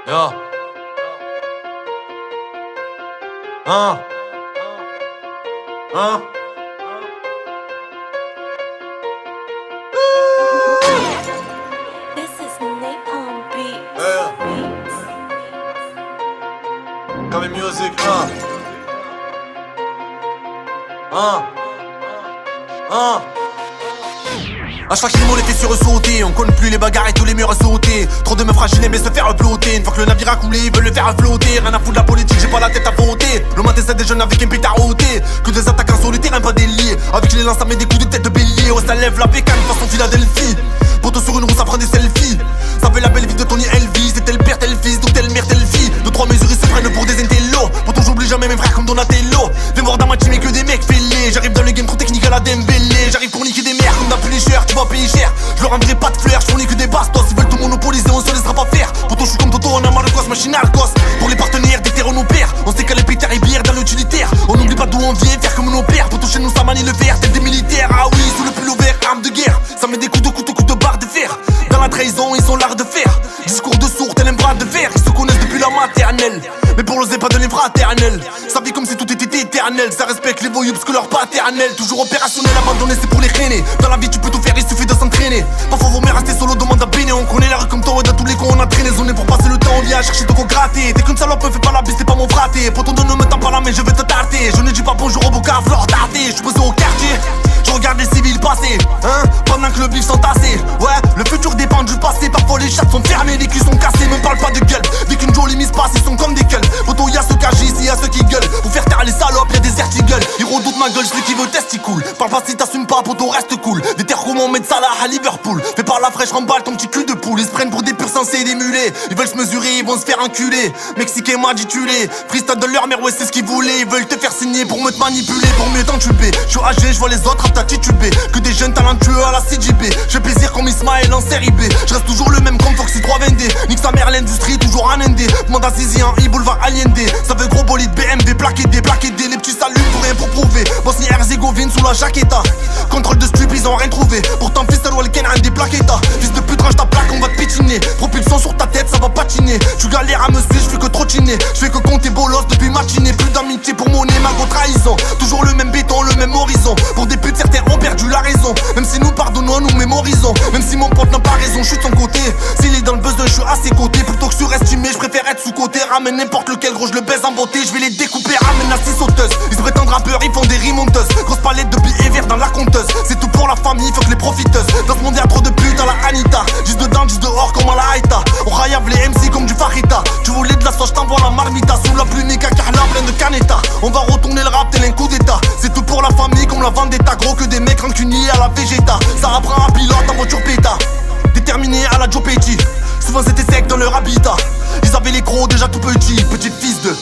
Yo. Hein? Hein? This is Napalm Beats. Yeah. Coming music, hein? Hein? Hein? À chaque film on était sursauté, on compte plus les bagarres et tous les murs à sauter. Trop de meufs fragiles aimés se faire flotter. Une fois que le navire a coulé, ils veulent le faire flotter. Rien à foutre de la politique, j'ai pas la tête à voter. Le matin c'est des jeunes avec un pétard ôté. Que des attaquants sur le terrain, pas des liés. Avec les lances ça met des coups de tête de bélier. Oh ça lève la bécane façon Philadelphie. Poto sur une roue ça prend des selfies. Ça fait la belle vie de Tony Elvis. C'est tel père, tel fils, ou telle mère, telle fille. Deux trois mesures ils se prennent pour des intellos. Poto j'oublie jamais mes frères comme Donatello. Viens voir dans ma team et que des mecs fêlés. J'arrive dans le game trop technique à la Dembélé. J'arrive pour niquer des mères comme d'un Punisher. Tu vas payer cher, je leur rendrai pas de fleurs. Je fournis que des bastos, ils veulent tout monopoliser, on se laissera pas faire. Poto je suis comme Toto, on a mal de gosse, machine à gosse. Pour les partenaires, des terres nos pères. On sait qu'à les pétards et bières dans l'utilitaire. On n'oublie pas d'où on vient, faire comme nos pères. Poto chez nous ça manie le verre, tel des militaires. Ah oui, sous le pull vert, arme de guerre. Ça met des coups de barre de fer. Dans la trahison, ils sont l'art de faire. Discours de sourd, tel un bras de fer. Ils se connaissent depuis la maternelle. Mais pour l'oser pas de les fraternels. Ça vit comme si tout était éternel. Ça respecte les voyous parce que leur paternel. Toujours opérationnel, abandonné, c'est pour les traîner. Dans la vie, tu peux tout faire, il suffit de s'entraîner. Parfois, vaut mieux rester solo, demande à Béné. On connaît la rue comme toi, et dans tous les coins, on a traîné. Zoné pour passer le temps, on vient chercher de quoi gratter. T'es qu'une salope, fais pas la bise, t'es pas mon fraté. Poton de ne me tends pas la main, je vais te tarter. Je ne dis pas bonjour au bocaf, leur tarté. Je suis posé au quartier. Je regarde les civils passer, hein, pendant que le bif s'entassait. Ouais, le futur dépend du passé. Parfois les chats sont fermés, les culs sont cassés. Me parle pas de gueule, dès qu'une jolie mise passe, ils sont comme des gueules. Poto y'a ceux qui agissent, y'a ceux qui gueulent. Pour faire taire les salopes, y'a des ertigeuls. Ils redoutent ma gueule, celui qui veut testicule. Parle pas si t'assumes pas, poto reste cool. Des terres comme on met de Salah à Liverpool. Fais par la fraîche, remballe ton petit cul de poule. Ils se prennent pour des purs sensés et des mulets. Ils veulent se mesurer, ils vont se faire enculer. Mexicain m'a ditulé, freestyle de leur mère, ouais c'est ce qu'ils voulaient. Ils veulent te faire signer pour me te manipuler, pour mieux t'entuber. Je suis âgé, je vois les autres à tituber. Que des jeunes talentueux à la CJB. J'ai plaisir comme Ismaël en série B. Je reste toujours le même comme Foxy 322. Nique sa mère l'industrie, toujours en ND. Demande à Zizi en boulevard Allende. Ça veut gros bolide BMW, plaqué D. Les petits saluts pour rien pour prouver. Bosnie Herzégovine sous la jaqueta. Contrôle de stup, ils ont rien trouvé. Pourtant fils de Walken un des plaquetas. Fils de pute, range ta plaque, on va te pétiner. Propulsion sur ta tête, ça va patiner. Tu galères à me suivre, je fais que trottiner. Je fais que compter bolos depuis matinée. Plus d'amitié pour monnaie, mago trahison. Toujours le même béton, le même horizon. Pour des putes, certains ont perdu la raison. Même si nous pardonnons, nous mémorisons. Même si mon pote n'a pas raison, je suis de son côté. S'il est dans le besoin, je suis à ses côtés. Plutôt que surestimé, je préfère être sous-côté. Ramène n'importe lequel, gros, je le baise en beauté. Je vais les découper, ramène la 6 sauteuse. Ils se prétendent rappeurs, ils font des remonteuses. Grosse palette de billets verts dans la compteuse. C'est tout pour la famille, fuck les profiteuses. Dans ce monde y'a trop de putes à la Anita. 10 dedans, 10 dehors comme à la Haïta. On rayave les MC comme du Farita. Tu voulais de la sauce, j't'envoie la marmita. Sous la pluie, Nika Carla, plein de canetta. On va retourner le rap tel un coup d'état. C'est tout pour la famille comme la vendetta. Gros que des mecs rancuniers à la Vegeta. Ça apprend à pilote en voiture péta. Déterminé à la Joe Petty. Souvent c'était sec dans leur habitat. Ils avaient les crocs déjà tout petits. Petit fils de